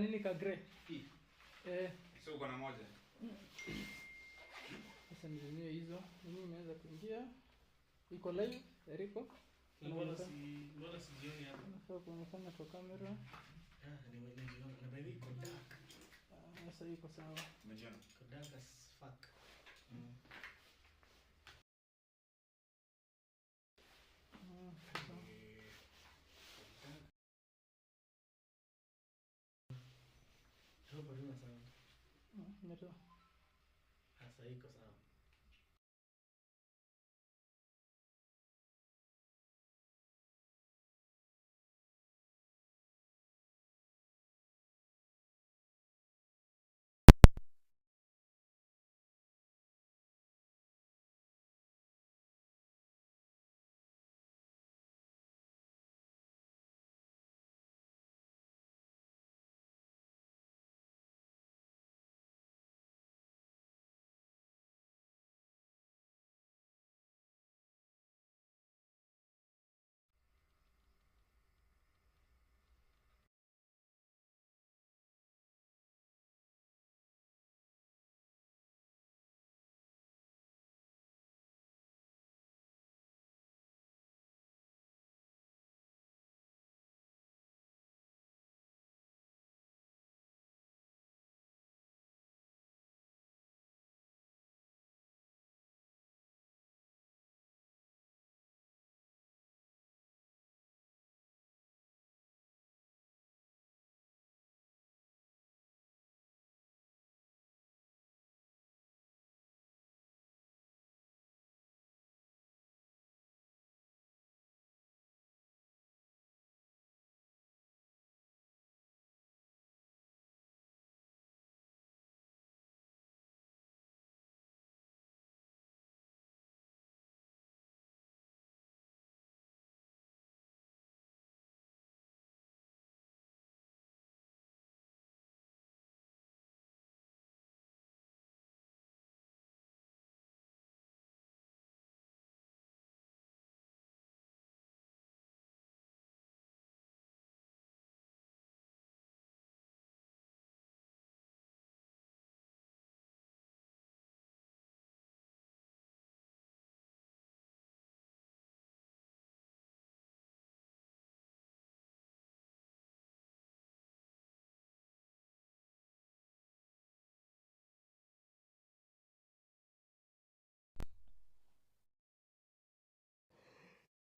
kanini ka grey. So uko na moja. Sasa nitumie hizo. Mimi nimeanza kuingia. Iko live, Eriko. Mbona sijioni hapa? Nafaa kuonekana kwa kamera. Nimejiona. Na baby iko dark. Sasa iko sawa. Umejiona? Iko dark as fuck. Hapo ndio sawa. Nimetoa. Sasa iko sawa.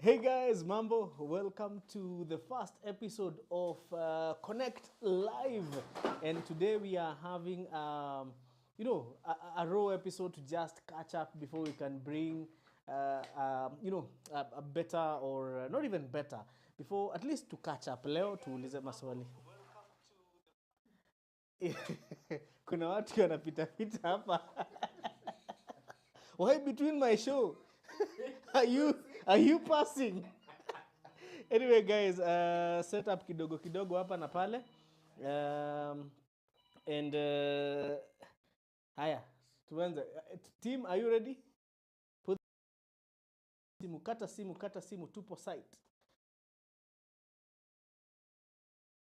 Hey guys, Mambo, welcome to the first episode of Konnekt Live. And today we are having, a raw episode to just catch up before we can bring, a better or not even better, before at least to catch up. Leo tuulize maswali. Kuna watu wanapita hapa. Why between my show? Are you passing? Anyway guys, set up kidogo hapa na pale. And haya, tuanze. Team, are you ready? Put kata simu tupo site.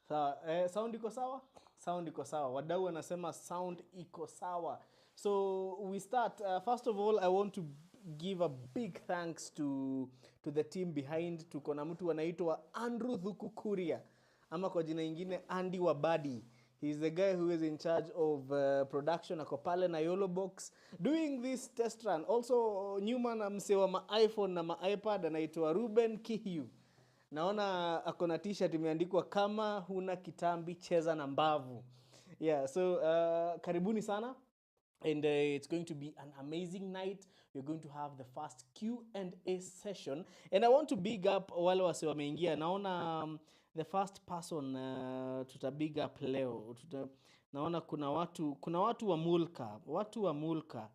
Sawa, sound iko sawa? Sound iko sawa. Wadau wanasema sound iko sawa. So we start. First of all, I want to give a big thanks to the team behind. Tuko na mtu anaitwa Andrew Thukukuria, ama kwa jina ingine Andy Wabadi. He's the guy who is in charge of production ako pale na Yolo Box doing this test run. Also nyuma na msewa ma iPhone na ma iPad anaitwa Ruben Kihiu. Naona ako na t-shirt imeandikwa kama huna kitambi cheza na mbavu. Yeah, so karibuni sana. And it's going to be an amazing night. We're going to have the first Q&A session. And I want to big up wale wase wameingia. Naona the first person tuta big up leo. Naona kuna watu wa Mulka. Watu wa Mulka.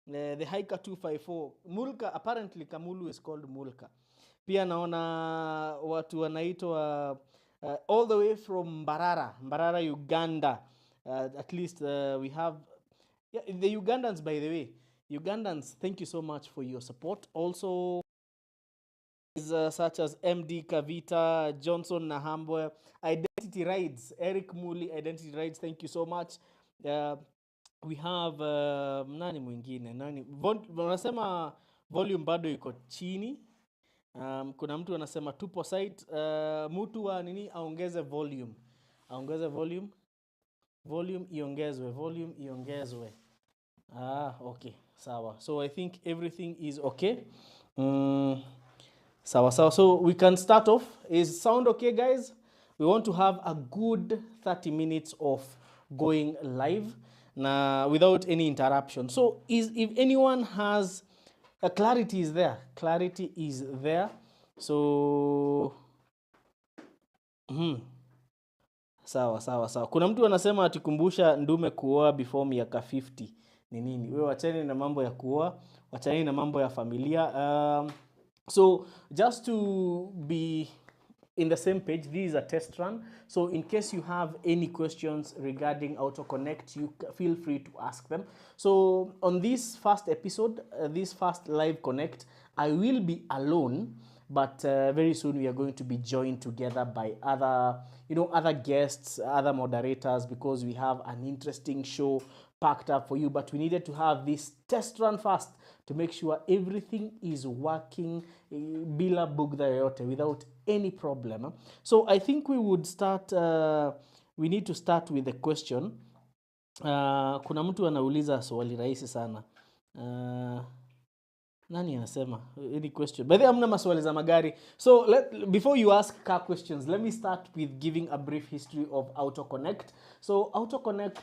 The Hiker 254. Mulka, apparently Kamulu is called Mulka. Pia naona watu wanaitwa all the way from Mbarara, Uganda. At least we have... Yeah, the Ugandans, by the way. Ugandans, thank you so much for your support. Also, such as MD Kavita, Johnson Nahambwe, Identity Rides, Eric Muli, Identity Rides, thank you so much. We have nani mwingine? Wanasema volume bado iko chini. Kuna mtu anasema tupo site, mtu wa nini aongeze volume. Aongeze volume. Volume iongezwe. Okay. Sawa. So I think everything is okay. Sawa. So we can start off. Is sound okay, guys? We want to have a good 30 minutes of going live without any interruption. So if anyone has clarity is there. So sawa. Kuna mtu anasema atikumbusha ndume kuoa before miaka 50. Ni nini? Wewe wacheni na mambo ya kuoa, wacheni na mambo ya familia. So just to be in the same page, this is a test run. So in case you have any questions regarding AutoKonnekt, you feel free to ask them. So on this first episode, this first live connect, I will be alone, but very soon we are going to be joined together by other guests, other moderators, because we have an interesting show packed up for you. But we needed to have this test run first to make sure everything is working bila bugdha yoyote, without any problem. So I think we would start, we need to start with the question. Kuna mtu anauliza swali rahisi sana. Nani anasema? Any question? By the way, amna maswali za magari. So before you ask car questions, let me start with giving a brief history of AutoKonnekt. So AutoKonnekt,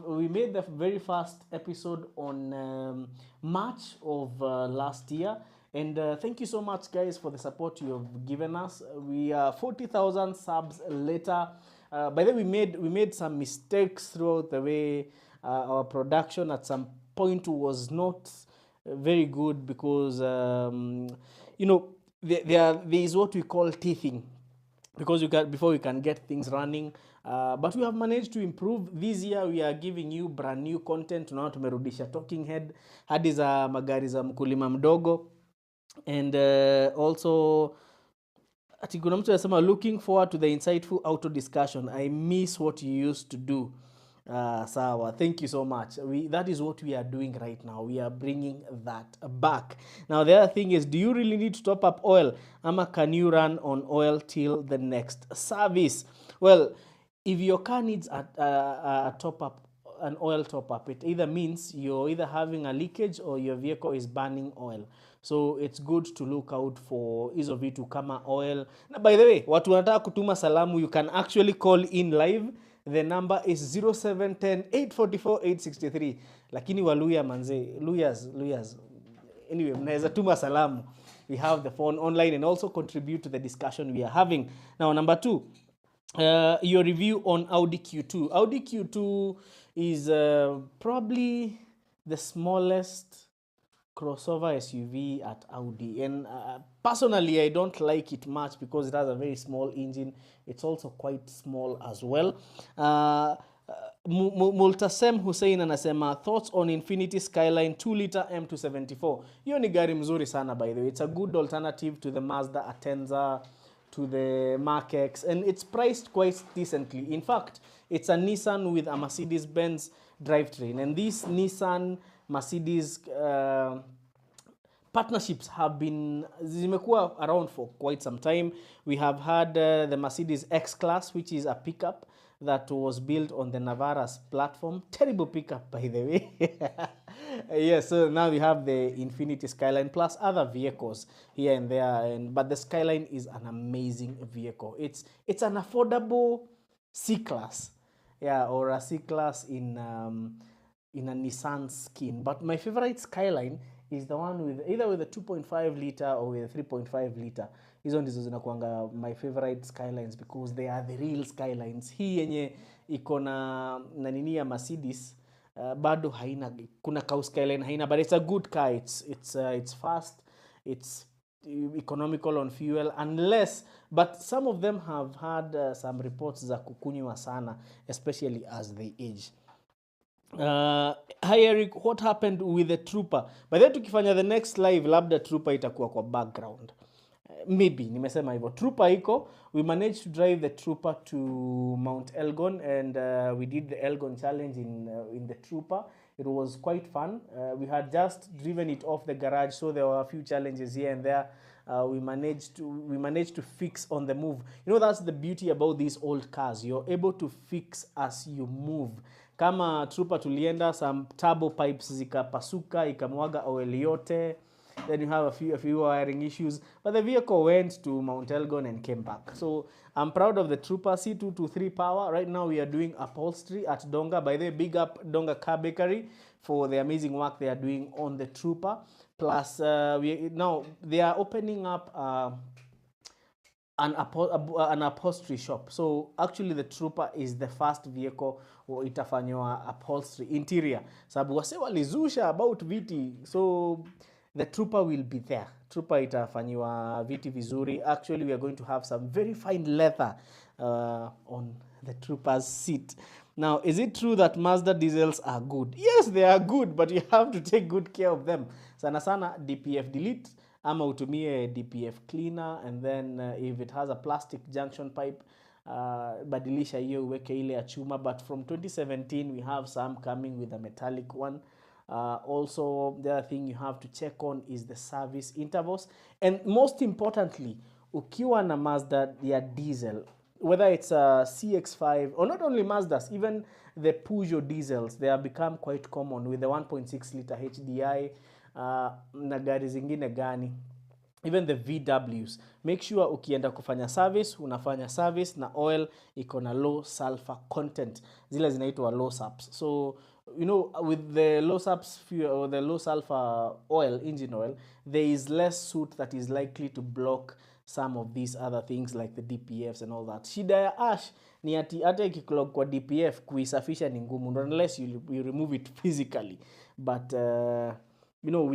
we made the very first episode on March of last year. And thank you so much, guys, for the support you have given us. We are 40,000 subs later. By the way, we made some mistakes throughout the way. Our production at some point was not very good because there is what we call teething, because before we can get things running, but we have managed to improve. This year we are giving you brand new content. Tunao tumerudisha talking head hadi za magari za mkulima mdogo, and also ati kuna mtu anasema looking forward to the insightful auto discussion. I miss what you used to do. Sawa, thank you so much. That is what we are doing right now. We are bringing that back. Now the other thing is, do you really need to top up oil? Ama can you run on oil till the next service? Well, if your car needs a top up, an oil top up, it either means you're either having a leakage or your vehicle is burning oil. So it's good to look out for hizo vitu kama oil. Now, by the way, watu wanataka kutuma salamu, you can actually call in live. The number is 0710-844-863. Lakini waluya manze, luyas. Anyway, mnaweza tuma salamu. We have the phone online and also contribute to the discussion we are having. Now, number 2, your review on Audi Q2. Audi Q2 is probably the smallest crossover SUV at Audi, and personally I don't like it much because it has a very small engine. It's also quite small as well. Multasem Hussein anasema thoughts on Infiniti Skyline 2-liter M274. Hiyo ni gari mzuri sana, by the way. It's a good alternative to the Mazda Atenza, to the Mach-X, and it's priced quite decently. In fact, it's a Nissan with a Mercedes-Benz drivetrain, and this Nissan Mercedes partnerships have been zimekuwa around for quite some time. We have had the Mercedes X-Class, which is a pickup that was built on the Navara's platform. Terrible pickup, by the way. Yes, so now we have the Infiniti Skyline plus other vehicles here and there, but the Skyline is an amazing vehicle. It's an affordable C-Class, or a C-Class in a Nissan skin. But my favorite Skyline is the one with either with a 2.5 liter or with a 3.5 liter. Hizo ndizo zinakuanga my favorite Skylines because they are the real Skylines. Hii yenye iko na nini ya Mercedes bado haina, kuna cow Skyline haina, but it's a good car. It's fast, it's economical on fuel, but some of them have had some reports za kukunywa sana, especially as they age. Hi Eric, what happened with the Trooper? By the way, tukifanya the next live, labda Trooper itakuwa kwa background. maybe nimesema hivyo. Trooper iko, we managed to drive the Trooper to Mount Elgon, and we did the Elgon challenge in the Trooper. It was quite fun. We had just driven it off the garage, so there were a few challenges here and there. We managed to fix on the move. You know, that's the beauty about these old cars. You're able to fix as you move. Kama Trooper tulienda, some turbo pipes zikapasuka, ikamwaga oil yote. Then you have a few wiring issues, but the vehicle went to Mount Elgon and came back. So I'm proud of the Trooper C223 power. Right now we are doing upholstery at Donga. By the way, big up Donga Car Bakery for the amazing work they are doing on the Trooper. Plus, now they are opening up an upholstery shop. So actually the Trooper is the first vehicle itafanywa upholstery interior. Sababu wase walizusha about viti. So the Trooper will be there. Trooper itafanyiwa viti vizuri. Actually, we are going to have some very fine leather on the Trooper's seat. Now, is it true that Mazda diesels are good? Yes, they are good, but you have to take good care of them. Sana sana DPF delete, ama utumie DPF cleaner, and then if it has a plastic junction pipe, badilisha hiyo uweke ile ya chuma. But from 2017, we have some coming with a metallic one. Also, the other thing you have to check on is the service intervals. And most importantly, ukiwa na Mazda ya diesel, whether it's a CX-5 or not only Mazdas, even the Peugeot diesels, they have become quite common with the 1.6 liter HDI, na gari zingine gani, even the VWs. Make sure ukienda kufanya service, unafanya service na oil iko na low sulfur content. Zile zinaitwa low sulfs. So, you know, with the low sulfs fuel or the low sulfur oil, engine oil, there is less soot that is likely to block some of these other things like the DPFs and all that. Shida ya ash ni ati hata ikiclog kwa DPF kuisafisha ni ngumu unless you remove it physically. But you know,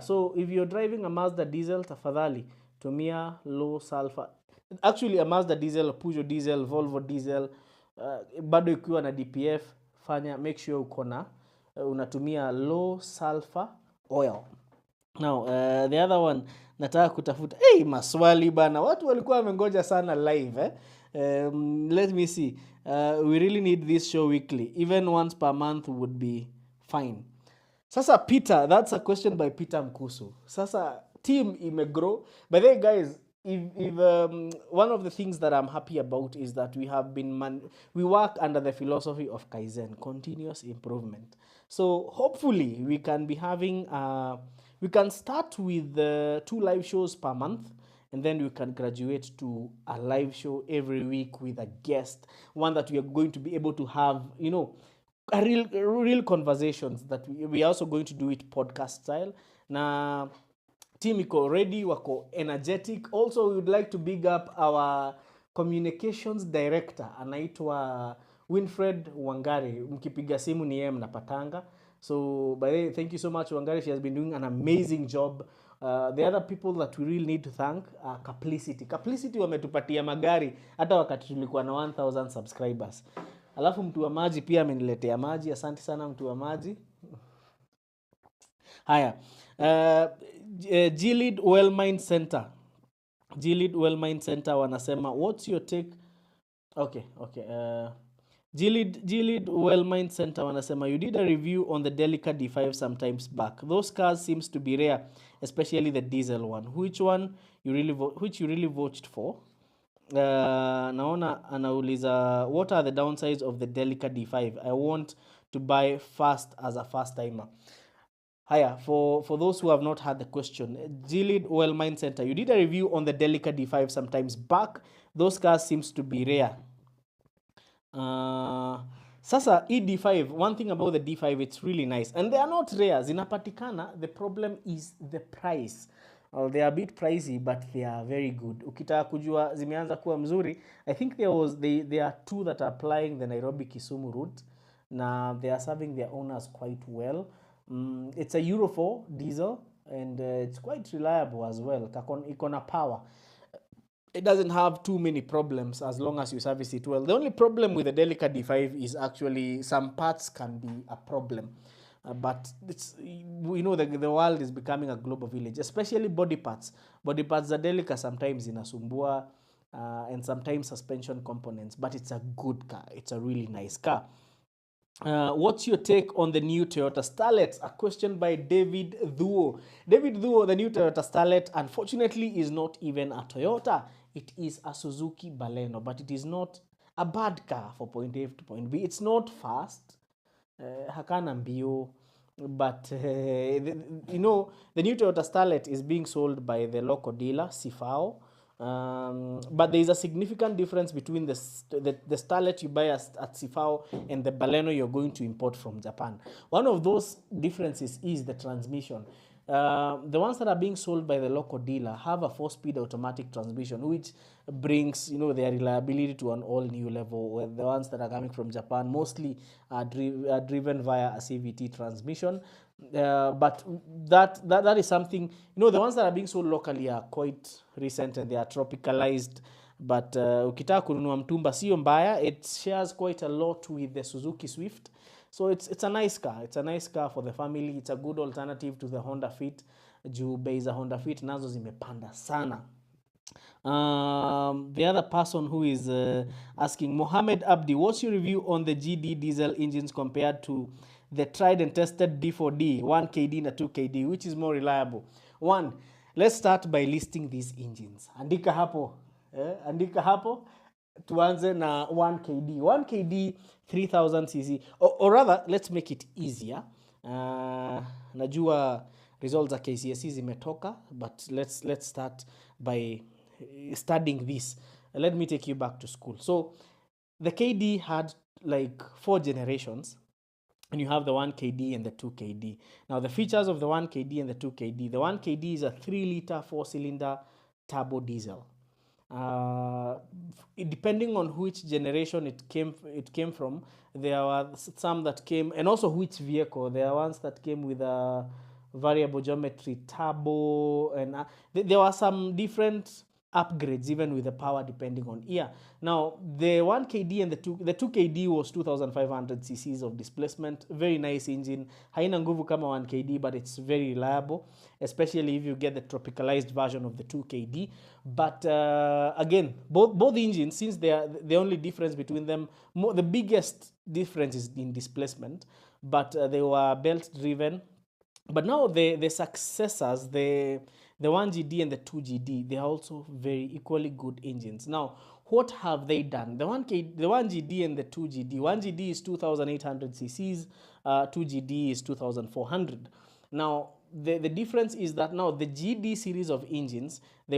so if you're driving a Mazda diesel, tafadhali tumia low sulfur. Actually a Mazda diesel, a Peugeot diesel, Volvo diesel, bado ikiwa na DPF, make sure ukona unatumia low sulfur oil. Now the other one nataka kutafuta maswali bana, watu walikuwa wamengoja sana live let me see. We really need this show weekly, even once per month would be fine. Sasa Peter, that's a question by Peter Mkusu. Sasa team imegrow. By the way guys, if one of the things that I'm happy about is that we have we work under the philosophy of Kaizen, continuous improvement. So hopefully we can be having we can start with 2 live shows per month, and then we can graduate to a live show every week with a guest, one that we are going to be able to have, you know, a real conversations that we are also going to do it podcast style. Na team iko ready, wako energetic. Also, we would like to big up our communications director, anaitwa Winfred Wangari. Mkipiga simu ni yeye mnapatanga. So by the way, thank you so much Wangari, she has been doing an amazing job. The other people that we really need to thank are Caplicity wametupatia magari hata wakati tulikuwa na 1000 subscribers. Alafu mtu wa maji pia ameniletea maji, asante sana mtu wa maji. Haya, Gilead Wellmind Center. Gilead Wellmind Center wanasema, what's your take? Okay. Gilead Wellmind Center wanasema, you did a review on the Delica D5 sometimes back. Those cars seems to be rare, especially the diesel one. Which you really voted for? Naona anauliza, what are the downsides of the Delica D5? I want to buy fast as a first timer. Haya, for those who have not had the question, Gilead Wellmind Center, you did a review on the Delica D5 sometimes back. Those cars seems to be rare. Sasa D5, one thing about the D5, it's really nice, and they are not rare, zinapatikana. The problem is the price. They are a bit pricey, but they are very good. Ukitaka kujua zimeanza kuwa mzuri, I think there are 2 that are applying the Nairobi Kisumu route. Now they are serving their owners quite well. It's a Euro 4 diesel, and it's quite reliable as well. Iko na power. It doesn't have too many problems as long as you service it well. The only problem with the Delica D5 is actually some parts can be a problem. but we know that the world is becoming a global village, especially body parts. Body parts za delica sometimes inasumbua, and sometimes suspension components, but it's a good car. It's a really nice car. What's your take on the new Toyota Starlet? A question by David Dhuo. David Dhuo, the new Toyota Starlet, unfortunately, is not even a Toyota. It is a Suzuki Baleno, but it is not a bad car for point A to point B. It's not fast. Hakana mbio. But, you know, the new Toyota Starlet is being sold by the local dealer, Sifao. But there is a significant difference between the Starlet you buy at Sifao and the Baleno you're going to import from Japan. One of those differences is the transmission. The ones that are being sold by the local dealer have a 4-speed automatic transmission, which brings, you know, their reliability to an all new level. Where the ones that are coming from Japan mostly are driven via a CVT transmission. But that is something, you know, the ones that are being sold locally are quite recent and they are tropicalized. But ukitaka kununua mtumba sio mbaya, it shares quite a lot with the Suzuki Swift. So it's a nice car. It's a nice car for the family. It's a good alternative to the Honda Fit. Juu bei za Honda Fit nazo zimepanda sana. The other person who is asking, Mohammed Abdi, what's your review on the GD diesel engines compared to the tried and tested D4D, 1KD and 2KD, which is more reliable? One, let's start by listing these engines. Andika hapo. Tuanze na 1KD. 1KD 3000cc, or rather, let's make it easier. Najua results za KCSE zimetoka, but let's start by studying this. Let me take you back to school. So the KD had like 4 generations, and you have the 1KD and the 2KD. Now the features of the 1KD and the 2KD. The 1KD is a 3-liter 4-cylinder turbo diesel. Depending on which generation it came from, there were some that came, and also which vehicle. There are ones that came with a variable geometry turbo, and there were some different upgrades even with the power depending on year. Now the 1KD and the 2KD was 2500 cc's of displacement. Very nice engine. Haina nguvu kama 1KD, but it's very reliable, especially if you get the tropicalized version of the 2KD. But again, both engines, since they are the only difference between them, the biggest difference is in displacement, but they were belt driven. But now the successors, the 1GD and the 2GD, they are also very equally good engines. Now, what have they done? The 1GD and the 2GD. 1GD is 2800 cc's, 2GD is 2400. Now, the difference is that now the GD series of engines, they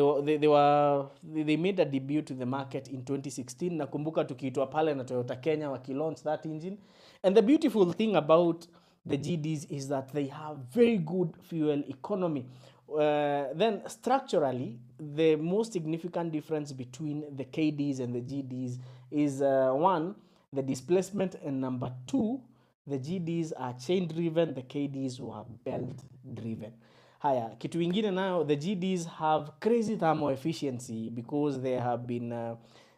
made a debut to the market in 2016. Nakumbuka tukiitwa pale na Toyota Kenya waki-launch that engine. And the beautiful thing about the GDs is that they have very good fuel economy. Then structurally, the most significant difference between the KDs and the GDs is one, the displacement, and number two, the GDs are chain driven, the KDs were belt driven. Haya, kitu ingine now, the GDs have crazy thermal efficiency because they have been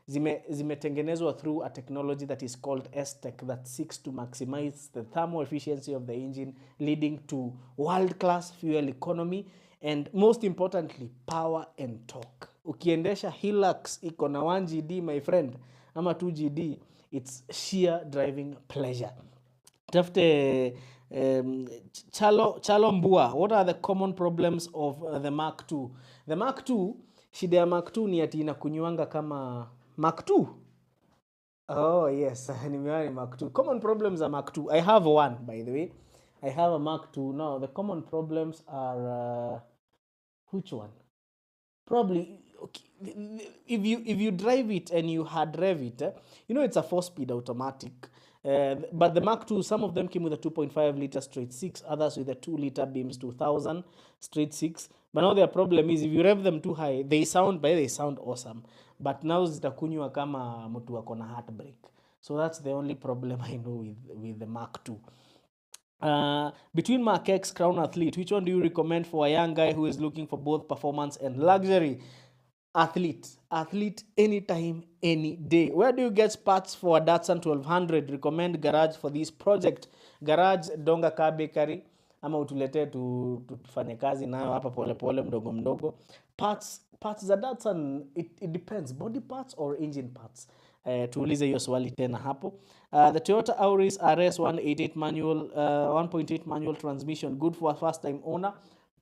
zimetengenezwa through a technology that is called S-Tech that seeks to maximize the thermal efficiency of the engine, leading to world-class fuel economy and most importantly, power and torque. Ukiendesha Hilux iko na 1GD, my friend, ama 2GD, it's sheer driving pleasure. Tafute Chalo Mbua, what are the common problems of the Mark II? The Mark II, shida ya Mark II ni ati inakunywanga kama Mark II. Oh yes, nimeona Mark II. Common problems are Mark II. I have one, by the way. I have a Mark II. Now, the common problems are which one? Probably, okay, if you drive it and you hard rev it, you know it's a 4-speed automatic. But the Mark II, some of them came with a 2.5 liter straight 6, others with a 2 liter Beams 2000 straight 6. But now their problem is if you rev them too high, they sound awesome. But now zitakunywa kama mtu ako na heartbreak. So that's the only problem I know with the Mark II. Between Mark X, Crown Athlete, which one do you recommend for a young guy who is looking for both performance and luxury? Athlete anytime, any day. Where do you get parts for a Datsun 1200? Recommend garage for this project. Garage Donga Car Bakery, ama utuletee tufanye kazi nayo hapa pole pole mdogo mdogo. Parts za Datsun, it depends, body parts or engine parts. Tuulize hiyo swali tena hapo. The Toyota Auris RS 188 manual 1.8 manual transmission, good for a first time owner.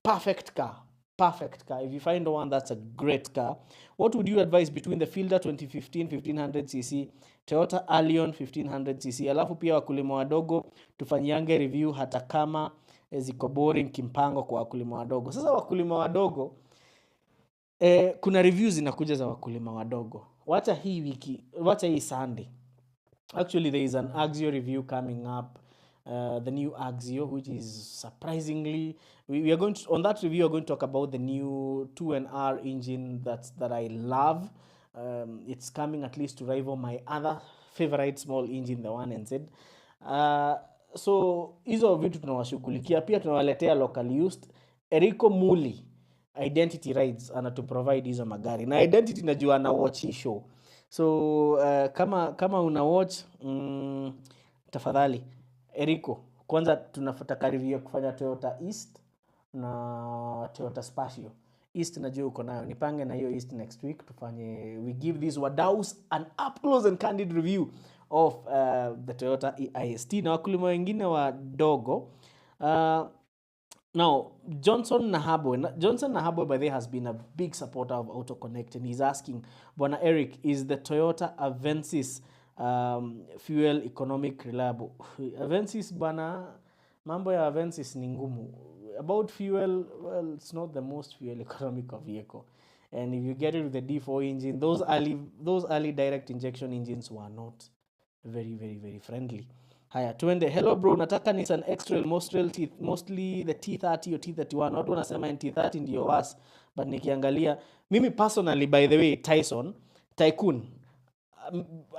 Perfect car. If you find one, that's a great car. What would you advise between the Fielder 2015 1500cc, Toyota Allion 1500cc? Alafu pia wakulima wadogo tufanyange review hata kama ziko boring kimpango kwa wakulima wadogo. Sasa wakulima wadogo kuna reviews zinakuja za wakulima wadogo. Wacha hii Sunday. Actually, there is an Axio review coming up. The new Axio, which is surprisingly, we are going to, on that review, we're going to talk about the new 2NR engine that I love. It's coming at least to rival my other favorite small engine, the 1NZ. So hizo vitu tunawashughulikia, pia tunawaletea local used. Eriko Muli Identity Rides anatuprovide hizo magari, na Identity najua ana watch hii show. So kama una watch tafadhali Eriko, kwanza tunataka review kufanya Toyota East na Toyota Spacio. East najua uko nayo, nipange na hiyo East next week tufanye, we give these wadaus an up close and candid review of the Toyota IST na wakulima wengine wadogo. Now, Johnson Nahabwe by the way has been a big supporter of AutoKonnekt, and he's asking, Bwana Eric, is the Toyota Avensis fuel economic reliable? Avensis bana, mambo ya Avensis ni ngumu. About fuel, well, it's not the most fuel economic vehicle. And if you get it with the D4 engine, those early direct injection engines were not very, very, very friendly. Haya, tuende. Hello bro, nataka Nissan X-Trail, mostly the T30 or T31. Watu wanasema T30 ndio worse, but nikiangalia, mimi personally, by the way, Tycoon,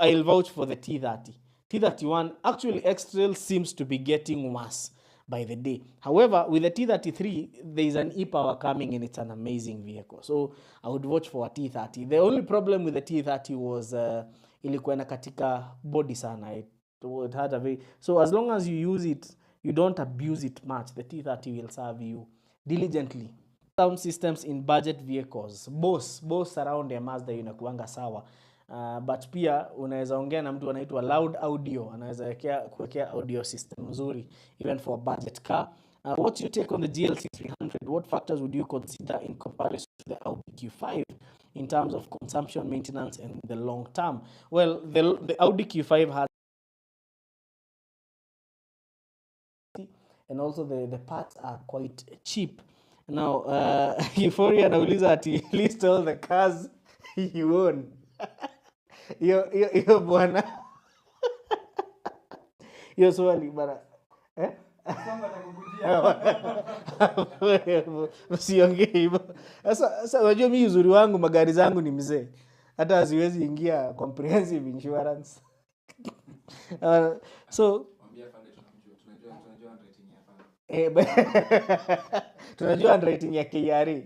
I'll vouch for the T30. T31, actually X-Trail seems to be getting worse by the day. However, with the T33, there is an e-power coming and it's an amazing vehicle. So I would watch for a T30. The only problem with the T30 was ilikuwa na katika body sana. It had a very, so as long as you use it, you don't abuse it much, the T30 will serve you diligently. Sound systems in budget vehicles, both surround ya Mazda inakuanga sawa. But pia unaweza ongea na mtu anaitwa Loud Audio, anaweza kuwekea audio system nzuri even for a budget car. What's your take on the GLC 300? What factors would you consider in comparison to the Audi Q5 in terms of consumption, maintenance, and the long term? Well, the Audi Q5 has, and also the parts are quite cheap. Now, Euphoria nauliza ati list all the cars you own. Yo bwana. Yo swali bana. Songa atakukujia. Usiongee hivyo. Sasa unajua mimi uzuri wangu magari zangu ni mzee. Hata haziwezi ingia comprehensive insurance. So tunajua handwriting ya KRA.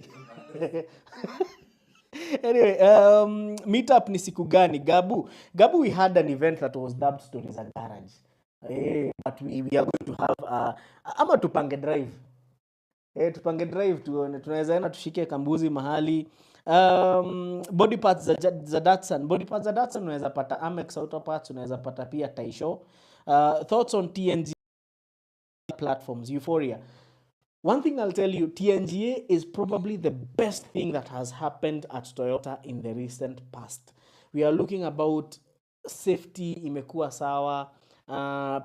Anyway, meetup ni siku gani? Gabu, we had an event that was dubbed Stories at Garage. But we are going to have ama tupange drive. Tupange drive tuone, tunaweza enda tushike kambuzi mahali. Body parts za Datsun. Body parts za Datsun unaweza pata Amex Auto Parts, unaweza pata pia Taisho. Thoughts on TNG platforms, Euphoria. One thing I'll tell you, TNGA is probably the best thing that has happened at Toyota in the recent past. We are looking about safety, imekuwa sawa.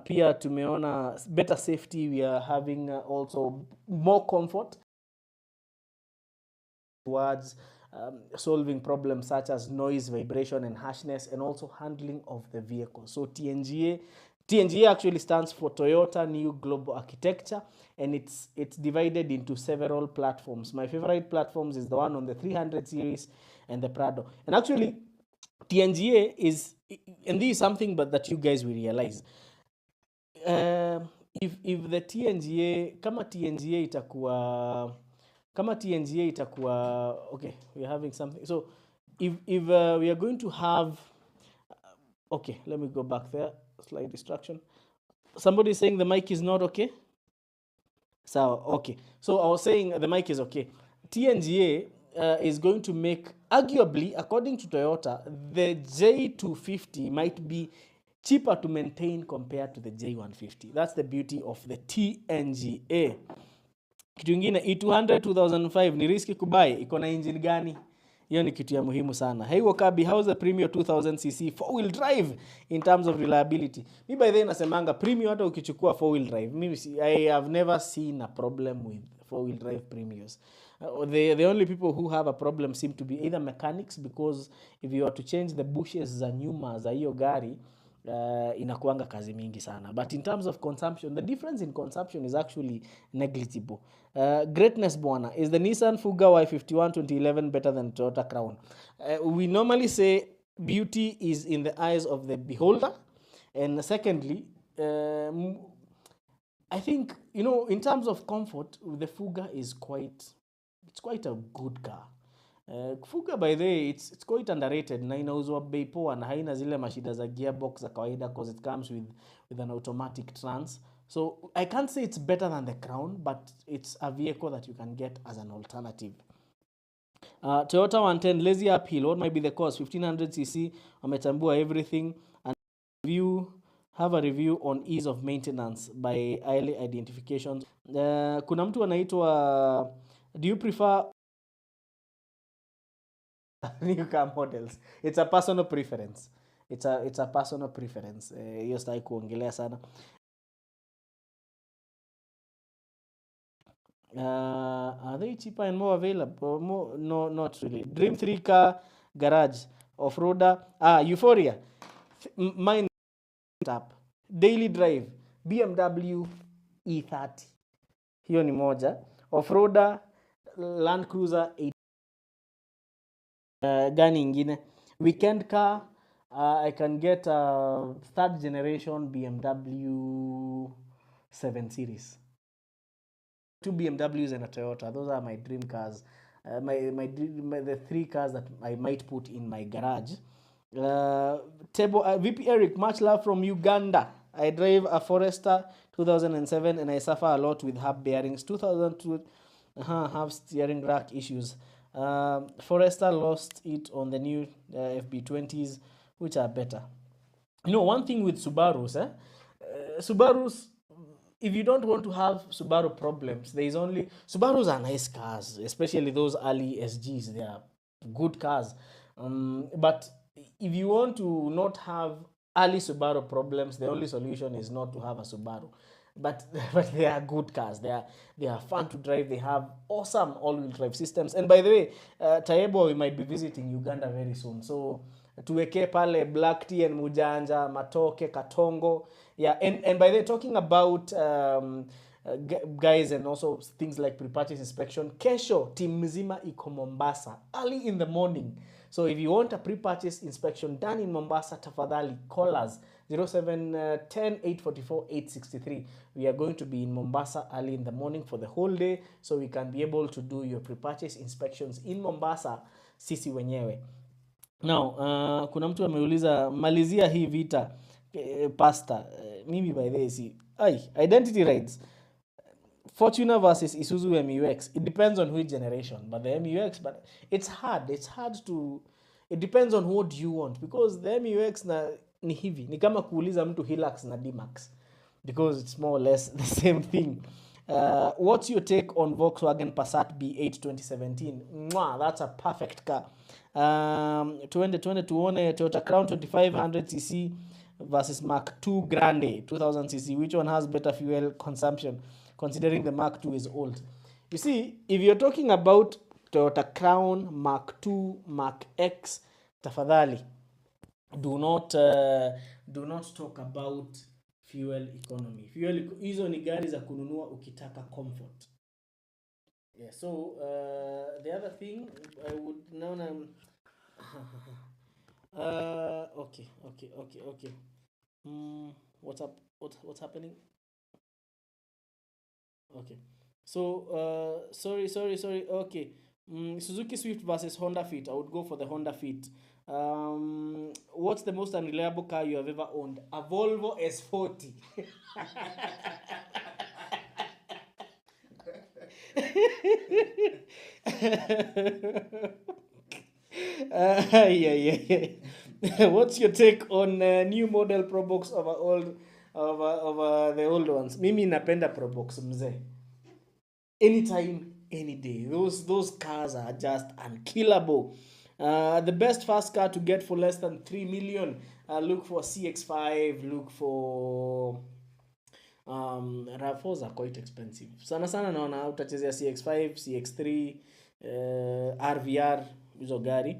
Pia tumeona better safety. We are having also more comfort towards solving problems such as noise, vibration, and harshness, and also handling of the vehicle. So TNGA actually stands for Toyota New Global Architecture, and it's divided into several platforms. My favorite platforms is the one on the 300 series and the Prado. And actually, TNGA is, and this is something but that you guys will realize. If the TNGA, kama TNGA itakuwa, okay, we're having something. So if we are going to have, okay, let me go back there. Slight distraction. Somebody is saying the mic is not okay. So okay, so I was saying the mic is okay. TNGA is going to make, arguably, according to Toyota, the J250 might be cheaper to maintain compared to the J150. That's the beauty of the TNGA. Kitu ingine, E200 2005 ni riski kubai, iko na engine gani? Hiyo ni kitu ya muhimu sana. Hey Wakabi, how's the Premio 2000cc 4-wheel drive in terms of reliability? Mi by the way nasemanga Premio hata ukichukua 4-wheel drive, mimi I have never seen a problem with 4-wheel drive Premios. The only people who have a problem seem to be either mechanics, because if you are to change the bushes za nyuma za hiyo gari, inakuanga kazi mingi sana. But in terms of consumption, the difference in consumption is actually negligible. Greatness bwana, is the Nissan Fuga Y51 2011 better than Toyota Crown? We normally say beauty is in the eyes of the beholder, and secondly, I think, in terms of comfort, the Fuga is quite a good car. Fuga by the way, it's quite underrated na inauzwa bei poa na haina zile mashida za gearbox za kawaida, because it comes with an automatic trans. So I can't say it's better than the Crown, but it's a vehicle that you can get as an alternative. Toyota 110 lazy uphill, what might be the cost? 1500cc, wametambua everything, and have a review on ease of maintenance by early identifications. Kuna mtu anaitwa, do you prefer new car models? It's a personal preference. It's a personal preference. Hiyo sitaki kuongelea sana. Are they cheaper and more available? No, not really. Dream 3 car garage off-roader. Euphoria. Mine up. Daily drive BMW E30. Hiyo ni moja. Off-roader Land Cruiser 8. Gani ingine? Weekend car, I can get a third generation BMW 7 Series. 2 BMWs and a Toyota. Those are my dream cars. The 3 cars that I might put in my garage. VP Eric, much love from Uganda. I drive a Forester 2007 and I suffer a lot with hub bearings. 2002 have steering rack issues. Forester lost it on the new FB20s, which are better. One thing with Subarus, Subarus, if you don't want to have Subaru problems, Subarus are nice cars, especially those early SGs. They are good cars. But if you want to not have early Subaru problems, the only solution is not to have a Subaru. But they are good cars. They are fun to drive. They have awesome all-wheel drive systems. And by the way, Tayebo, we might be visiting Uganda very soon. So tuweke pale Black Tea and Mujanja, Matoke, Katongo. Yeah, and by the way, talking about guys and also things like pre-purchase inspection, kesho team mzima iko Mombasa early in the morning. So if you want a pre-purchase inspection done in Mombasa, tafadhali call us 0710 844 863. We are going to be in Mombasa early in the morning for the whole day, so we can be able to do your pre-purchase inspections in Mombasa sisi wenyewe. Now, kuna mtu ameuliza malizia hii vita pasta. Mimi by the way, identity rights. Fortuner versus Isuzu MUX. It depends on which generation, but the MUX, but it's hard. It depends on what you want, because the MUX ni hivi. Ni kama kuuliza mtu Hilux na D-Max, because it's more or less the same thing. What's your take on Volkswagen Passat B8 2017? Mwah, that's a perfect car. Tuone Toyota Crown 2500cc versus Mark II Grande 2000cc. Which one has better fuel consumption, considering the Mark II is old? You see, if you're talking about Toyota Crown, Mark II, Mark X, tafadhali, do not talk about fuel economy. Hizo ni gari za kununua ukitaka comfort. Yeah, so the other thing I would know okay. What's up? What's happening? Okay. So sorry. Okay. Suzuki Swift versus Honda Fit. I would go for the Honda Fit. What's the most unreliable car you have ever owned? A Volvo S40. Yeah. What's your take on new model Probox over the old ones? Mimi napenda Probox mzee. Anytime, any day. Those cars are just unkillable. The best fast car to get for less than 3 million. Look for CX5. Look for RAV4s are quite expensive. Sana sana naona utachezea CX5, CX3, RVR hizo gari.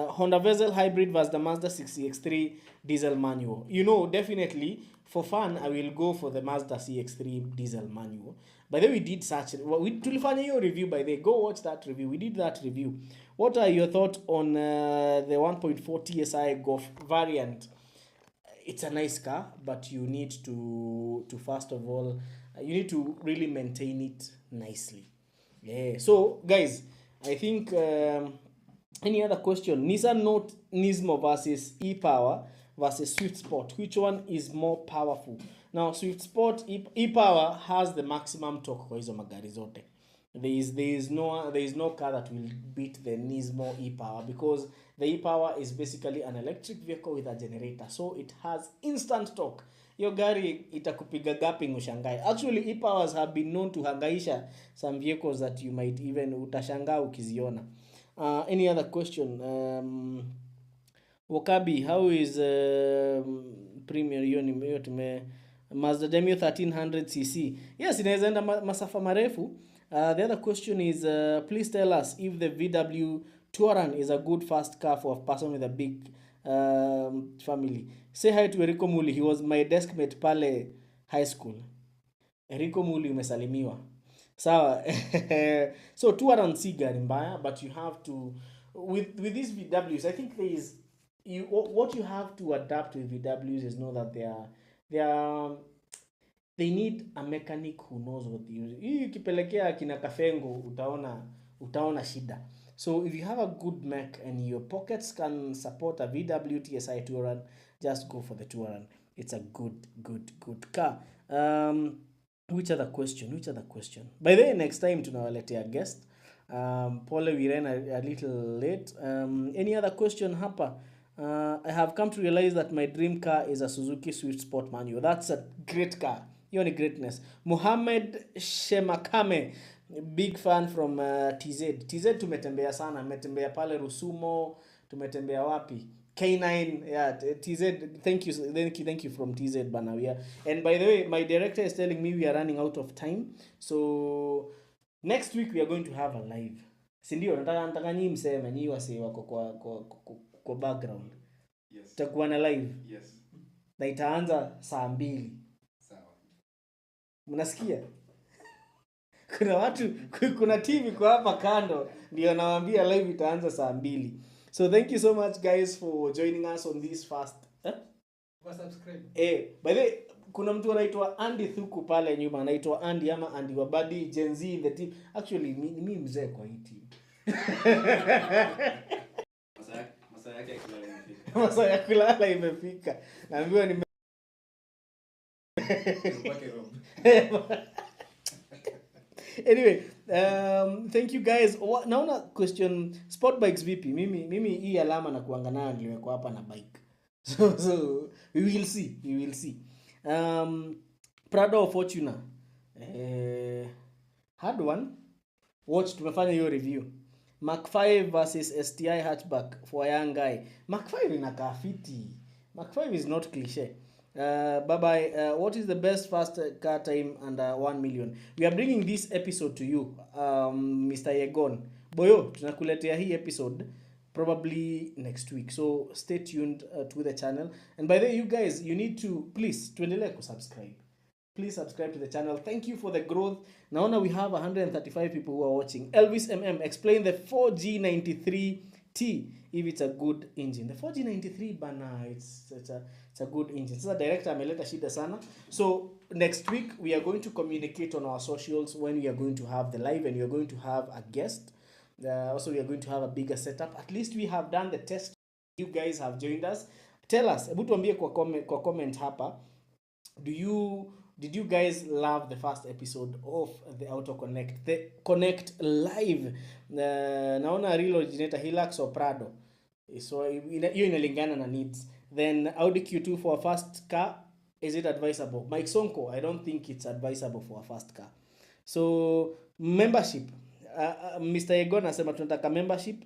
Honda Vezel hybrid versus the Mazda 6 CX3 diesel manual. You know, definitely for fun I will go for the Mazda CX3 diesel manual. By the way, we did such tulifanya hiyo review. By the way, go watch that review. We did that review. What are your thoughts on the 1.4 TSI Golf variant? It's a nice car, but you need to first of all you need to really maintain it nicely. Yeah. So guys, I think any other question? Nissan Note Nismo versus e-Power versus Swift Sport. Which one is more powerful? Now Swift Sport e-Power has the maximum torque kwa hizo magari zote. There is no car that will beat the Nismo e-Power, because the e-Power is basically an electric vehicle with a generator, so it has instant torque. Your gari itakupiga gapping ushangai. Actually, e-Powers have been known to hangaisha some vehicles that you might even utashangaa ukiziona. Any other question? Wakabi, how is Premier hiyo tume Mazda Demio 1300cc? Yes, inaweza enda masafa marefu. The other question is, please tell us if the VW Touran is a good fast car for a person with a big family. Say hi to Eriko Muli. He was my deskmate pale high school. Eriko Muli, umesalimiwa. Sawa. So Touran si gari mbaya, but you have to with these VWs, I think what you have to adapt with VWs is know that they need a mechanic who knows what they use. Hii ukipelekea kina Kafengo utaona shida. So if you have a good mech and your pockets can support a VW TSI Touran, just go for the Touran. It's a good car. Which other question? By the way, next time tunawaletea guest. Pole, we ran a little late. Any other question hapa? I have come to realize that my dream car is a Suzuki Swift Sport manual. That's a great car. Hiyo ni greatness. Muhammad Shemakame, big fan from TZ. TZ tumetembea sana. Tumetembea pale Rusumo. Tumetembea wapi? K9. Yeah, TZ. Thank you from TZ Banawia. And by the way, my director is telling me we are running out of time. So next week we are going to have a live. Sindio, nataka nyinyi mseme, nyinyi wase wako kwa background. Yes. Tutakuwa na live. Yes. Na itaanza saa 2. Sawa. Mnasikia? Kuna TV kwa hapa kando ndio nawaambia live itaanza saa 2. So thank you so much guys for joining us on this fast. Subscribe. By the way, kuna mtu anaitwa Andy Thuku pale nyuma, anaitwa Andy ama Andy Wabadi, Gen Z in the team. Actually mimi mzee kwa hii team. Masaa ya kulala imefika. Naambiwa Anyway, thank you guys. Naona question, sport bikes vipi? Mimi hii alama na kuanga nayo niliwekwa hapa na bike. So we will see. Prado or Fortuner? Hard one. Watch, tumefanya hiyo review. Mach 5 versus STI hatchback for a young guy. Mach 5 inakaa fiti. Mach 5 is not cliche. Bye-bye. What is the best fast car time under 1 million? We are bringing this episode to you, Mr. Yegon. Boyo, tunakuletea hii episode probably next week. So stay tuned to the channel. And by the way, you guys, you need to, please, tuendelee kusubscribe. Please subscribe to the channel. Thank you for the growth. Now we have 135 people who are watching. Elvis MM, explain the 4G93T if it's a good engine. The 4G93 bana, it's a good engine. Sasa director ameleta shida sana. So next week we are going to communicate on our socials when we are going to have the live and we are going to have a guest. Also, we are going to have a bigger setup. At least we have done the test. You guys have joined us. Tell us, hebu tuambie kwa comment hapa, did you guys love the first episode of the AutoKonnekt, the Konnekt live? Naona real originator Hilux or Prado, so hiyo inalingana na needs. Then Audi Q2 for a first car, is it advisable? Mike Sonko, I don't think it's advisable for a first car. So membership, Mr. Egon anasema tunataka membership.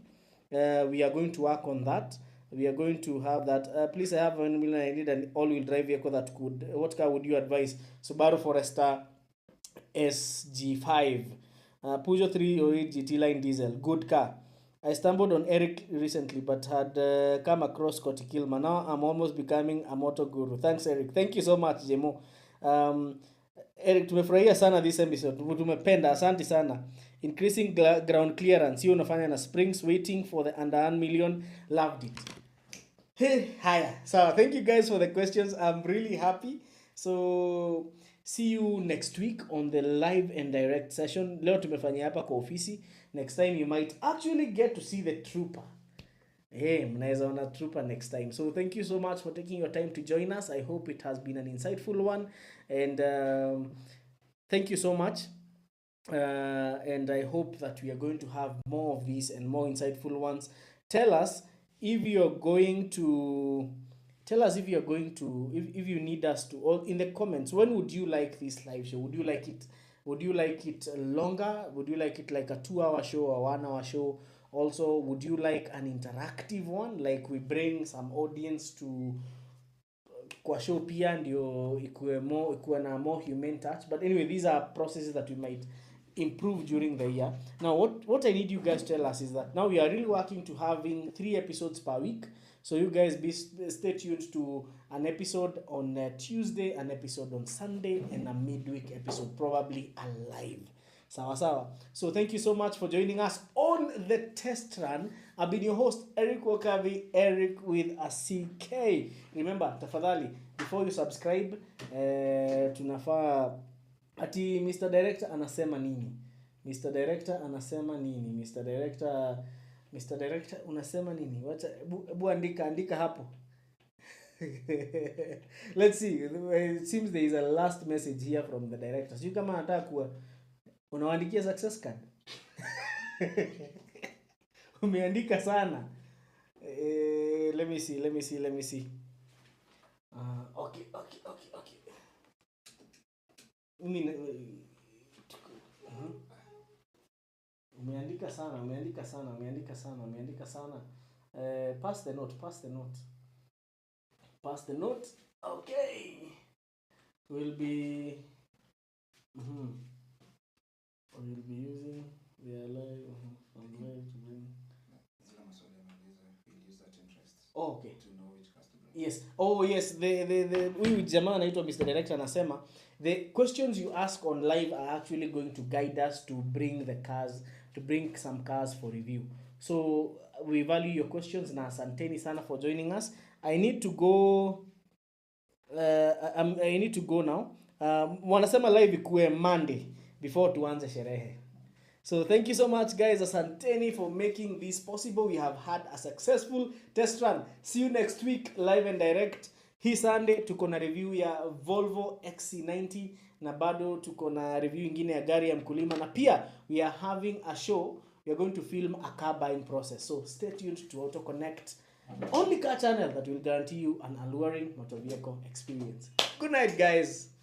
We are going to work on that. We are going to have that. Please, I have 1 million. I need an all-wheel drive vehicle that could. What car would you advise? Subaru Forester SG5, Peugeot 308 GT Line diesel, good car. I stumbled on Eric recently, but had come across Scotty Kilmer. Now I'm almost becoming a motor guru. Thanks, Eric. Thank you so much, Jemo. Eric, tumefurahia sana this episode. Tumependa, asante sana. Increasing ground clearance. Hiyo unafanya na springs, waiting for the under 1 million. Loved it. Hey, haya. So, thank you guys for the questions. I'm really happy. So, see you next week on the live and direct session. Leo tumefanya hapa kwa ofisi. Next time you might actually get to see the trooper. Hey, mnaweza ona trooper next time. So thank you so much for taking your time to join us. I hope it has been an insightful one. And thank you so much. And I hope that we are going to have more of these and more insightful ones. Tell us if you need us to, or in the comments, when would you like this live show? Would you like it longer? Would you like it like a 2-hour show or 1-hour show? Also, would you like an interactive one, like we bring some audience to kwa show pia ndio ikuwe na more human touch? But anyway, these are processes that we might improve during the year. Now, what I need you guys to tell us is that now we are really working to having 3 episodes per week. So you guys stay tuned to an episode on Tuesday, an episode on Sunday, and a midweek episode, probably a live. Sawa. So thank you so much for joining us on the test run. I've been your host, Eric Wakavi, Eric with a CK. Remember, tafadhali, before you subscribe, tunafaa ati Mr. Director anasema nini? Mr. Director unasema nini? Wacha ebu andika hapo. Let's see. It seems there is a last message here from the director. Sio kama anataka kuwa unawaandikia success card. Umeandika sana. Let me see. Okay. Umeandika sana. Pass the note. Okay. We'll be using the live from live to bring. Oh, okay. To know which customer. Yes. Oh, yes. Huyu jamaa anaitwa Mr. Director anasema the questions you ask on live are actually going to guide us to bring some cars for review. So we value your questions na asanteni sana for joining us. I need to go now. Wanasema live ikuwe Monday before tuanze sherehe. So thank you so much guys, asanteni for making this possible. We have had a successful test run. See you next week live and direct. Hii Sunday tuko na review ya Volvo XC90 na bado tuko na review ingine ya gari ya mkulima, na pia we are having a show. We are going to film a car buying process. So stay tuned to AutoKonnekt, only car channel that will guarantee you an alluring motor vehicle experience. Good night guys.